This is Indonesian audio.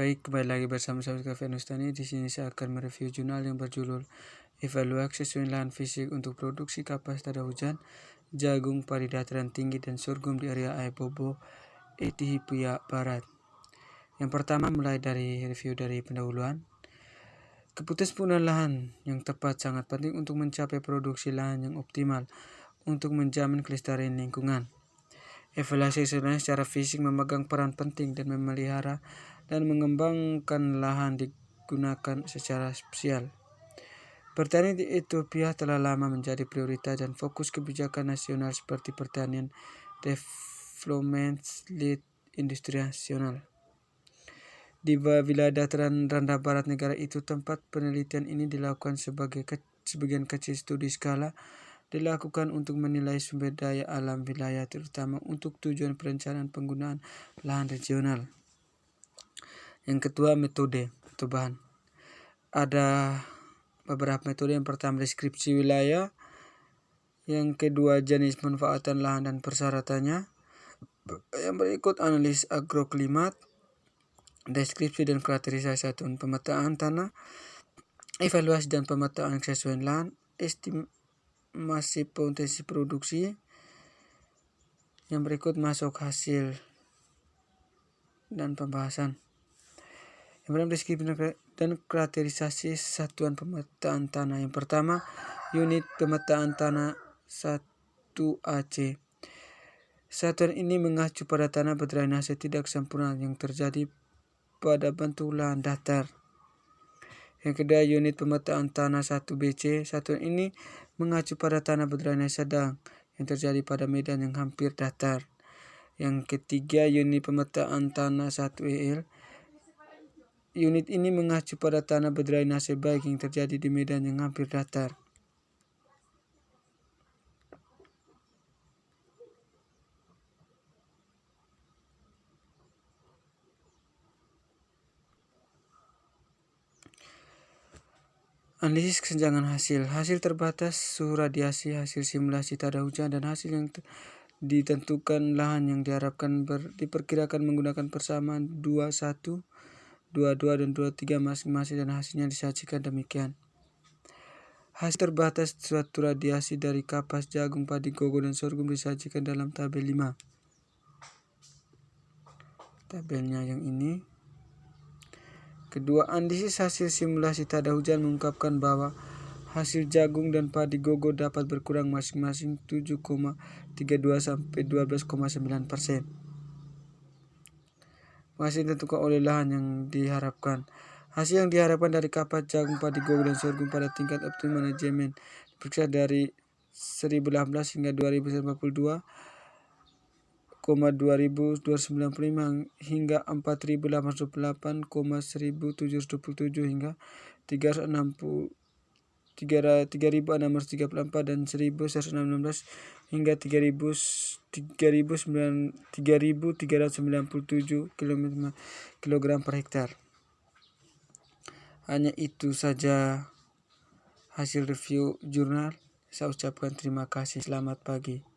Baik, kembali lagi bersama saya Kevin Ustani. Di sini saya akan mereview jurnal yang berjudul Evaluasi Sesuai Lahan Fisik untuk Produksi Kapas Tada Hujan, Jagung, Padi Dataran Tinggi, dan Sorghum di area Aibobo, Ethiopia Barat. Yang pertama, mulai dari review dari pendahuluan. Keputusan penggunaan lahan yang tepat sangat penting untuk mencapai produksi lahan yang optimal untuk menjamin kelestarian lingkungan. Evaluasi secara fisik memegang peran penting dan memelihara dan mengembangkan lahan digunakan secara spesial. Pertanian di Ethiopia telah lama menjadi prioritas dan fokus kebijakan nasional seperti pertanian development lead industri nasional. Di wilayah dataran rendah barat negara itu, tempat penelitian ini dilakukan sebagian kecil studi skala dilakukan untuk menilai sumber daya alam wilayah, terutama untuk tujuan perencanaan penggunaan lahan regional. Yang kedua, metode atau bahan. Ada beberapa metode. Yang pertama, deskripsi wilayah. Yang kedua, jenis pemanfaatan lahan dan persyaratannya. Yang berikut, analis agroklimat, deskripsi dan karakterisasi satuan pemetaan tanah, evaluasi dan pemetaan kesesuaian lahan, estimasi potensi produksi. Yang berikut masuk hasil dan pembahasan. Yang pertama, deskripsi dan karakterisasi satuan pemetaan tanah. Yang pertama, unit pemetaan tanah 1AC. Satuan ini mengacu pada tanah berdrainase tidak sempurna yang terjadi pada bentuk lahan datar. Yang kedua, unit pemetaan tanah 1BC. Satuan ini mengacu pada tanah berdrainase sedang yang terjadi pada medan yang hampir datar. Yang ketiga, unit pemetaan tanah 1EL. Unit ini mengacu pada tanah berdrainase baik yang terjadi di medan yang hampir datar. Analisis kesenjangan hasil. Hasil terbatas, suhu radiasi, hasil simulasi tada hujan, dan hasil yang ditentukan lahan yang diharapkan diperkirakan menggunakan persamaan 21, 22, dan 23 masing-masing, dan hasilnya disajikan demikian. Hasil terbatas suatu radiasi dari kapas, jagung, padi, gogo, dan sorghum disajikan dalam tabel 5. Tabelnya yang ini. Kedua, analisis hasil simulasi tada hujan mengungkapkan bahwa hasil jagung dan padi gogo dapat berkurang masing-masing 7,32 sampai 12,9%. Hasil ditentukan oleh lahan yang diharapkan. Hasil yang diharapkan dari kapas, jagung, padi gogo, dan sorghum pada tingkat optimal manajemen diperiksa dari 2018 hingga 2042, 2.295 hingga 4.828, 1.727 hingga 3.634 dan 1.116 hingga 3.397 kg per hektar. Hanya itu saja hasil review jurnal. Saya ucapkan terima kasih. Selamat pagi.